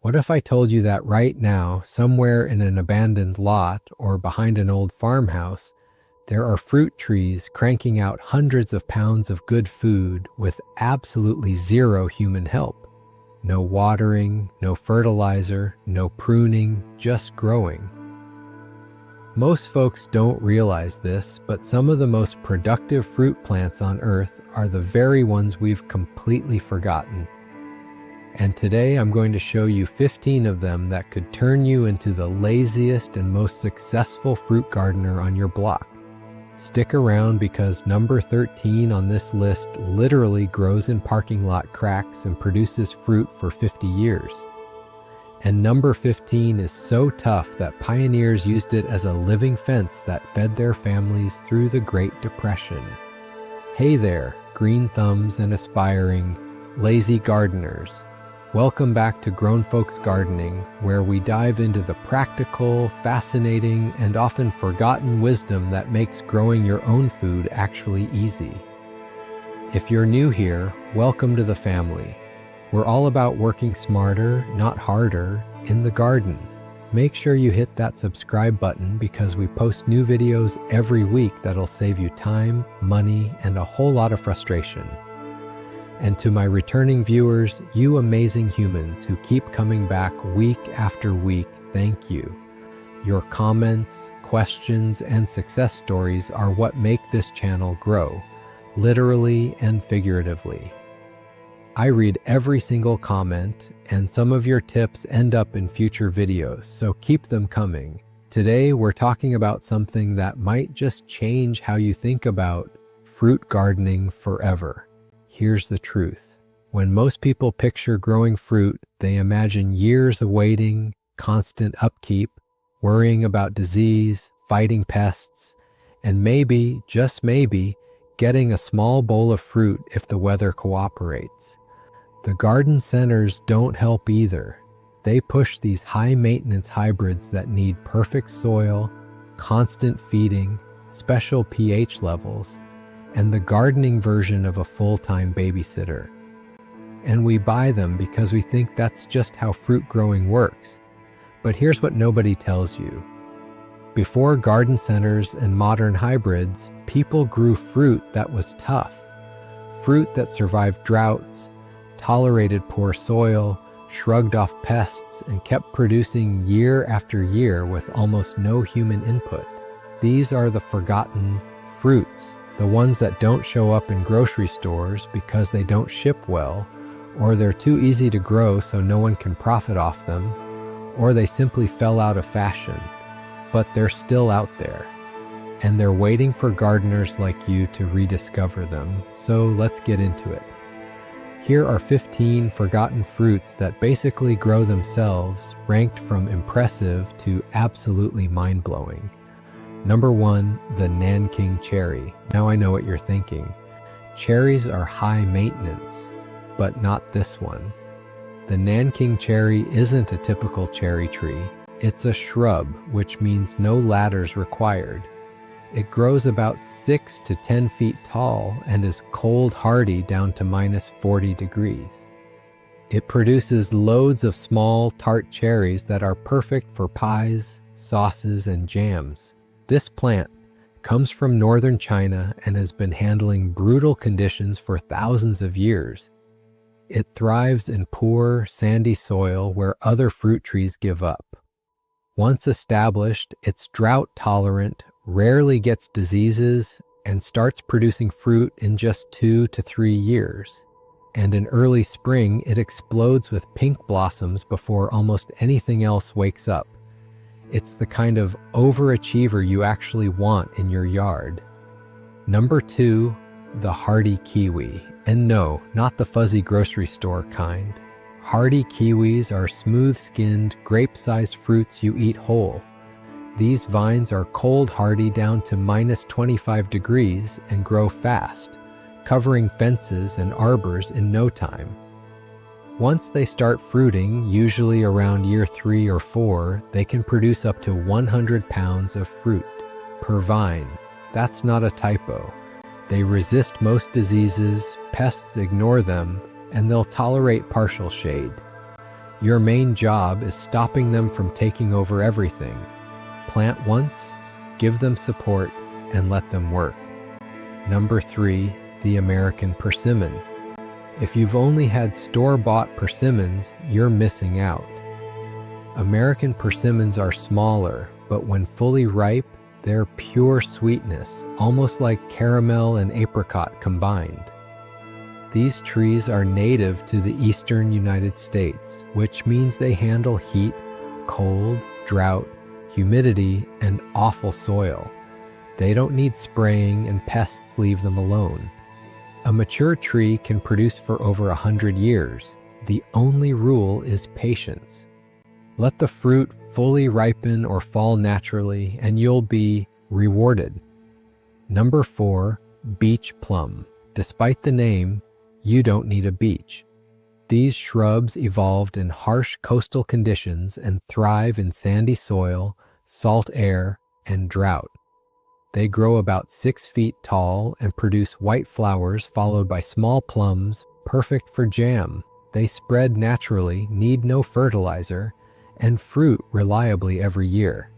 What if I told you that right now, somewhere in an abandoned lot or behind an old farmhouse, there are fruit trees cranking out hundreds of pounds of good food with absolutely zero human help? No watering, no fertilizer, no pruning, just growing. Most folks don't realize this, but some of the most productive fruit plants on Earth are the very ones we've completely forgotten. And today I'm going to show you 15 of them that could turn you into the laziest and most successful fruit gardener on your block. Stick around because number 13 on this list literally grows in parking lot cracks and produces fruit for 50 years. And number 15 is so tough that pioneers used it as a living fence that fed their families through the Great Depression. Hey there, green thumbs and aspiring, lazy gardeners. Welcome back to Grown Folks Gardening, where we dive into the practical, fascinating, and often forgotten wisdom that makes growing your own food actually easy. If you're new here, welcome to the family. We're all about working smarter, not harder, in the garden. Make sure you hit that subscribe button because we post new videos every week that'll save you time, money, and a whole lot of frustration. And to my returning viewers, you amazing humans who keep coming back week after week, thank you. Your comments, questions, and success stories are what make this channel grow, literally and figuratively. I read every single comment, and some of your tips end up in future videos, so keep them coming. Today, we're talking about something that might just change how you think about fruit gardening forever. Here's the truth. When most people picture growing fruit, they imagine years of waiting, constant upkeep, worrying about disease, fighting pests, and maybe, just maybe, getting a small bowl of fruit if the weather cooperates. The garden centers don't help either. They push these high-maintenance hybrids that need perfect soil, constant feeding, special pH levels, and the gardening version of a full-time babysitter. And we buy them because we think that's just how fruit growing works. But here's what nobody tells you. Before garden centers and modern hybrids, people grew fruit that was tough. Fruit that survived droughts, tolerated poor soil, shrugged off pests, and kept producing year after year with almost no human input. These are the forgotten fruits. The ones that don't show up in grocery stores because they don't ship well, or they're too easy to grow so no one can profit off them, or they simply fell out of fashion. But they're still out there, and they're waiting for gardeners like you to rediscover them, so let's get into it. Here are 15 forgotten fruits that basically grow themselves, ranked from impressive to absolutely mind-blowing. Number 1, the Nanking cherry. Now I know what you're thinking. Cherries are high maintenance, but not this one. The Nanking cherry isn't a typical cherry tree. It's a shrub, which means no ladders required. It grows about 6 to 10 feet tall and is cold hardy down to -40 degrees. It produces loads of small, tart cherries that are perfect for pies, sauces, and jams. This plant comes from northern China and has been handling brutal conditions for thousands of years. It thrives in poor, sandy soil where other fruit trees give up. Once established, it's drought tolerant, rarely gets diseases, and starts producing fruit in just 2 to 3 years. And in early spring, it explodes with pink blossoms before almost anything else wakes up. It's the kind of overachiever you actually want in your yard. Number 2, the hardy kiwi. And no, not the fuzzy grocery store kind. Hardy kiwis are smooth-skinned, grape-sized fruits you eat whole. These vines are cold hardy down to -25 degrees and grow fast, covering fences and arbors in no time. Once they start fruiting, usually around year 3 or 4, they can produce up to 100 pounds of fruit per vine. That's not a typo. They resist most diseases, pests ignore them, and they'll tolerate partial shade. Your main job is stopping them from taking over everything. Plant once, give them support, and let them work. Number 3, the American persimmon. If you've only had store-bought persimmons, you're missing out. American persimmons are smaller, but when fully ripe, they're pure sweetness, almost like caramel and apricot combined. These trees are native to the eastern United States, which means they handle heat, cold, drought, humidity, and awful soil. They don't need spraying, and pests leave them alone. A mature tree can produce for over 100 years. The only rule is patience. Let the fruit fully ripen or fall naturally, and you'll be rewarded. Number 4, beach plum. Despite the name, you don't need a beach. These shrubs evolved in harsh coastal conditions and thrive in sandy soil, salt air, and drought. They grow about 6 feet tall and produce white flowers followed by small plums, perfect for jam. They spread naturally, need no fertilizer, and fruit reliably every year.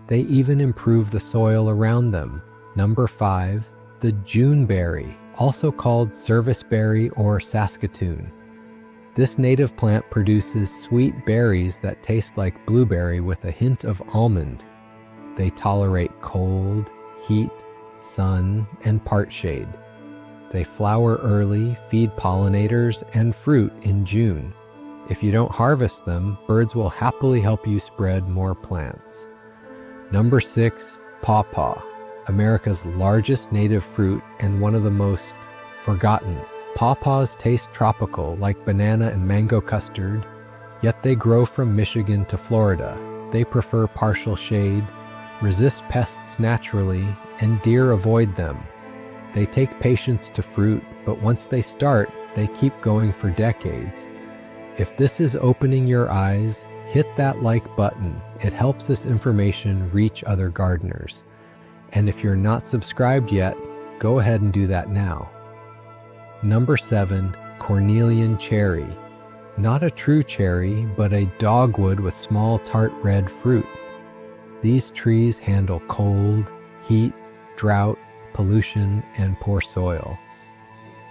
They even improve the soil around them. Number 5, the Juneberry, also called serviceberry or Saskatoon. This native plant produces sweet berries that taste like blueberry with a hint of almond. They tolerate cold, heat, sun, and part shade. They flower early, feed pollinators, and fruit in June. If you don't harvest them, birds will happily help you spread more plants. Number 6, pawpaw, America's largest native fruit and one of the most forgotten. Pawpaws taste tropical like banana and mango custard, yet they grow from Michigan to Florida. They prefer partial shade, resist pests naturally, and deer avoid them. They take patience to fruit, but once they start, they keep going for decades. If this is opening your eyes, hit that like button. It helps this information reach other gardeners. And if you're not subscribed yet, go ahead and do that now. Number 7, cornelian cherry. Not a true cherry, but a dogwood with small tart red fruit. These trees handle cold, heat, drought, pollution, and poor soil.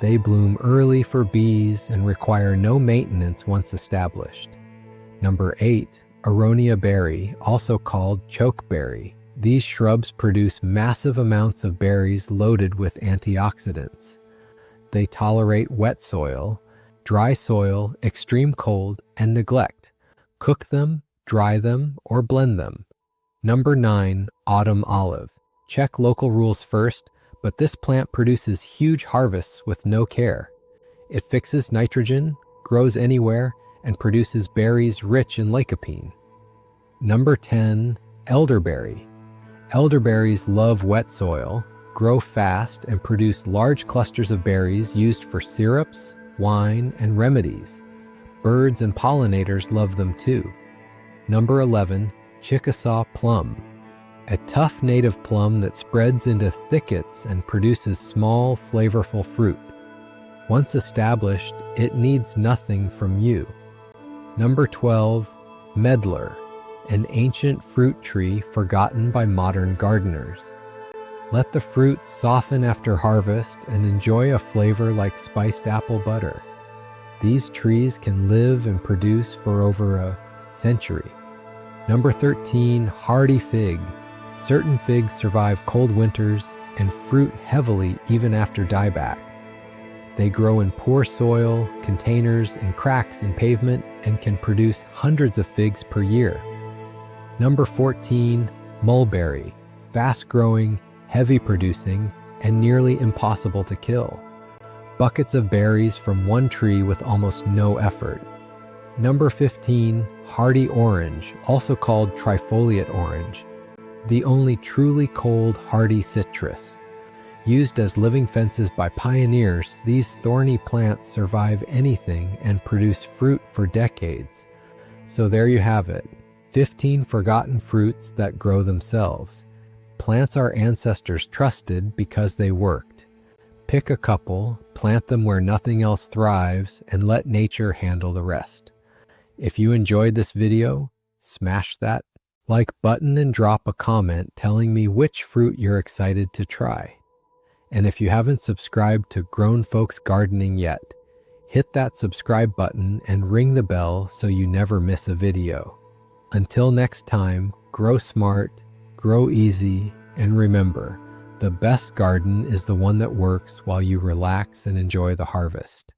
They bloom early for bees and require no maintenance once established. Number 8, aronia berry, also called chokeberry. These shrubs produce massive amounts of berries loaded with antioxidants. They tolerate wet soil, dry soil, extreme cold, and neglect. Cook them, dry them, or blend them. Number 9, autumn olive. Check local rules first, but this plant produces huge harvests with no care. It fixes nitrogen, grows anywhere, and produces berries rich in lycopene. Number 10, elderberry. Elderberries love wet soil, grow fast, and produce large clusters of berries used for syrups, wine, and remedies. Birds and pollinators love them too. Number 11, Chickasaw plum. A tough native plum that spreads into thickets and produces small, flavorful fruit. Once established, it needs nothing from you. Number 12, medlar, an ancient fruit tree forgotten by modern gardeners. Let the fruit soften after harvest and enjoy a flavor like spiced apple butter. These trees can live and produce for over a century. Number 13, hardy fig. Certain figs survive cold winters and fruit heavily even after dieback. They grow in poor soil, containers, and cracks in pavement and can produce hundreds of figs per year. Number 14, mulberry. Fast-growing, heavy-producing, and nearly impossible to kill. Buckets of berries from one tree with almost no effort. Number 15, hardy orange, also called trifoliate orange. The only truly cold, hardy citrus. Used as living fences by pioneers, these thorny plants survive anything and produce fruit for decades. So there you have it, 15 forgotten fruits that grow themselves. Plants our ancestors trusted because they worked. Pick a couple, plant them where nothing else thrives, and let nature handle the rest. If you enjoyed this video, smash that like button and drop a comment telling me which fruit you're excited to try. And if you haven't subscribed to Grown Folks Gardening yet, hit that subscribe button and ring the bell so you never miss a video. Until next time, grow smart, grow easy, and remember, the best garden is the one that works while you relax and enjoy the harvest.